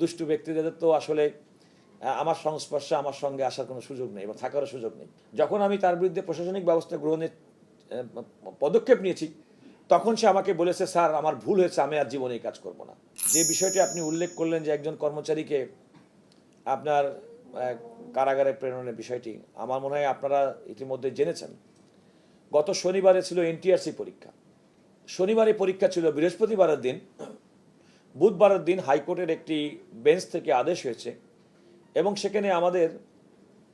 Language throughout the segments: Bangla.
দুষ্টু ব্যক্তিদের তো আসলে আমার সংস্পর্শে আমার সঙ্গে আসার কোনো সুযোগ নেই বা থাকারও সুযোগ নেই। যখন আমি তার বিরুদ্ধে প্রশাসনিক ব্যবস্থা গ্রহণের পদক্ষেপ নিয়েছি, তখন সে আমাকে বলেছে, স্যার আমার ভুল হয়েছে, আমি আর জীবনে এই কাজ করব না। যে বিষয়টি আপনি উল্লেখ করলেন যে একজন কর্মচারীকে আপনার কারাগারে প্রেরণের বিষয়টি, আমার মনে হয় আপনারা ইতিমধ্যে জেনেছেন। গত শনিবারে ছিল এনটিআরসি পরীক্ষা। শনিবারে পরীক্ষা ছিল, বৃহস্পতিবারের দিন, বুধবারের দিন হাইকোর্টের একটি বেঞ্চ থেকে আদেশ হয়েছে এবং সেখানে আমাদের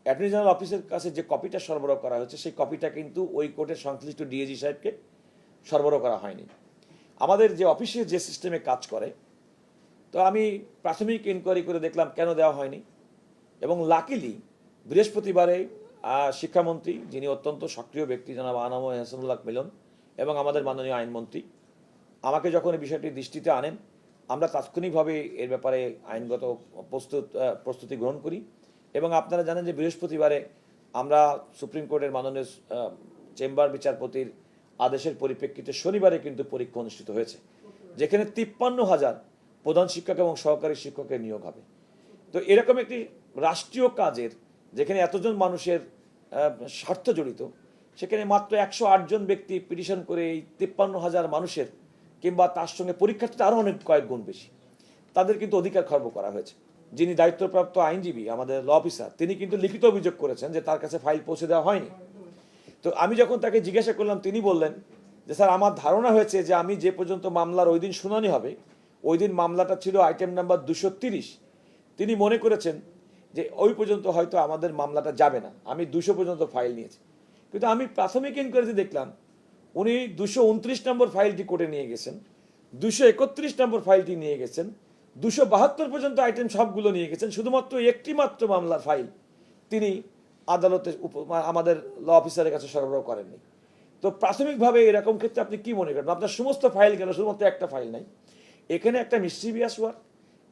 অ্যাটর্নি জেনারেল অফিসের কাছে যে কপিটা সরবরাহ করা হয়েছে সেই কপিটা কিন্তু ওই কোর্টের সংশ্লিষ্ট ডিএজি সাহেবকে সরবরাহ করা হয়নি। আমাদের যে অফিসে যে সিস্টেমে কাজ করে, তো আমি প্রাথমিক ইনকোয়ারি করে দেখলাম কেন দেওয়া হয়নি। এবং লাকিলি বৃহস্পতিবারে শিক্ষামন্ত্রী, যিনি অত্যন্ত সক্রিয় ব্যক্তি, জনাব আনাম হাসানুল্লাহ মিলন, এবং আমাদের মাননীয় আইনমন্ত্রী আমাকে যখন এই বিষয়টি দৃষ্টিতে আনেন, আমরা তাৎক্ষণিকভাবে এর ব্যাপারে আইনগত প্রস্তুতি গ্রহণ করি। এবং আপনারা জানেন যে বৃহস্পতিবারে আমরা সুপ্রিম কোর্টের মাননীয় চেম্বার বিচারপতির আদেশের পরিপ্রেক্ষিতে শনিবারে কিন্তু পরীক্ষা অনুষ্ঠিত হয়েছে, যেখানে 53,000 প্রধান শিক্ষক এবং সহকারী শিক্ষকের নিয়োগ হবে। তো এরকম একটি রাষ্ট্রীয় কাজের, যেখানে এতজন মানুষের স্বার্থ জড়িত, সেখানে মাত্র 108 জন ব্যক্তি পিটিশন করে এই 53,000 মানুষের, কিংবা তার সঙ্গে পরীক্ষার্থীতে আরও অনেক কয়েক গুণ বেশি, তাদের কিন্তু অধিকার খর্ব করা হয়েছে। যিনি দায়িত্বপ্রাপ্ত আইনজীবী, আমাদের ল অফিসার, তিনি কিন্তু লিখিত অভিযোগ করেছেন যে তার কাছে ফাইল পৌঁছে দেওয়া হয়নি। তো আমি যখন তাকে জিজ্ঞাসা করলাম, তিনি বললেন যে স্যার, আমার ধারণা হয়েছে যে আমি যে পর্যন্ত মামলার ওই দিন শুনানি হবে, ওই দিন মামলাটা ছিল আইটেম নাম্বার 230, তিনি মনে করেছেন যে ওই পর্যন্ত হয়তো আমাদের মামলাটা যাবে না। আমি 200 পর্যন্ত ফাইল নিয়েছি, কিন্তু আমি প্রাথমিক ইনকোয়ারিতে দেখলাম উনি 229 নম্বর ফাইলটি কোর্টে নিয়ে গেছেন, 231 নম্বর ফাইলটি নিয়ে গেছেন, 272 পর্যন্ত আইটেম সবগুলো নিয়ে গেছেন। শুধুমাত্র একটি মাত্র মামলার ফাইল তিনি আদালতে আমাদের ল অফিসারের কাছে সরবরাহ করেননি। তো প্রাথমিকভাবে এরকম ক্ষেত্রে আপনি কি মনে করেন? আপনার সমস্ত ফাইল গেল, শুধুমাত্র একটা ফাইল নাই। এখানে একটা মিসচিভিয়াস ওয়ার্ক,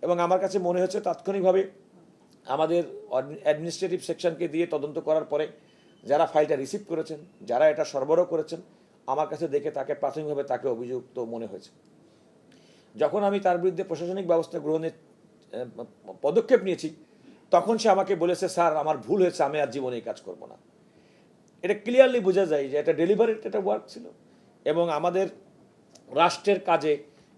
এবং আমার কাছে মনে হচ্ছে তাৎক্ষণিকভাবে আমাদের অ্যাডমিনিস্ট্রেটিভ সেকশনকে দিয়ে তদন্ত করার পরে যারা ফাইলটা রিসিভ করেছেন, যারা এটা সরবরাহ করেছেন, আমার কাছে দেখে তাকে প্রাথমিকভাবে তাকে অভিযুক্ত মনে হয়েছে। যখন আমি তার বিরুদ্ধে প্রশাসনিক ব্যবস্থা গ্রহণের পদক্ষেপ নিয়েছি, তখন সে আমাকে বলেছে, স্যার আমার ভুল হয়েছে, আমি আর জীবনে এই কাজ করব না। এটা ক্লিয়ারলি বোঝা যায় যে এটা ডেলিভারেট একটা ওয়ার্ক ছিল, এবং আমাদের রাষ্ট্রের কাজে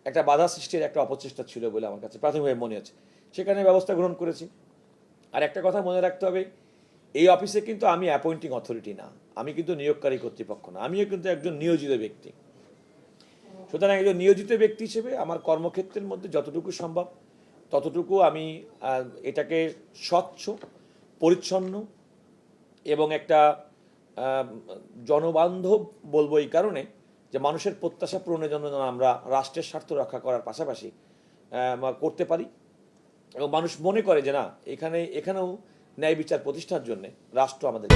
একটা বাধা সৃষ্টির একটা অপচেষ্টা ছিল বলে আমার কাছে প্রাথমিকভাবে মনে হচ্ছে। সেখানে ব্যবস্থা গ্রহণ করেছি। আর একটা কথা মনে রাখতে হবে, এই অফিসে কিন্তু আমি অ্যাপয়েন্টিং অথরিটি না, আমি কিন্তু নিয়োগকারী কর্তৃপক্ষ না, আমিও কিন্তু একজন নিয়োজিত ব্যক্তি। সুতরাং একজন নিয়োজিত ব্যক্তি হিসেবে আমার কর্মক্ষেত্রের মধ্যে যতটুকু সম্ভব ততটুকু আমি এটাকে স্বচ্ছ, পরিচ্ছন্ন এবং একটা জনবান্ধব বলবো এই কারণে যে মানুষের প্রত্যাশা পূরণের জন্য আমরা রাষ্ট্রের স্বার্থ রক্ষা করার পাশাপাশি করতে পারি, এবং মানুষ মনে করে যে না, এখানেও ন্যায় বিচার প্রতিষ্ঠার জন্য রাষ্ট্র আমাদের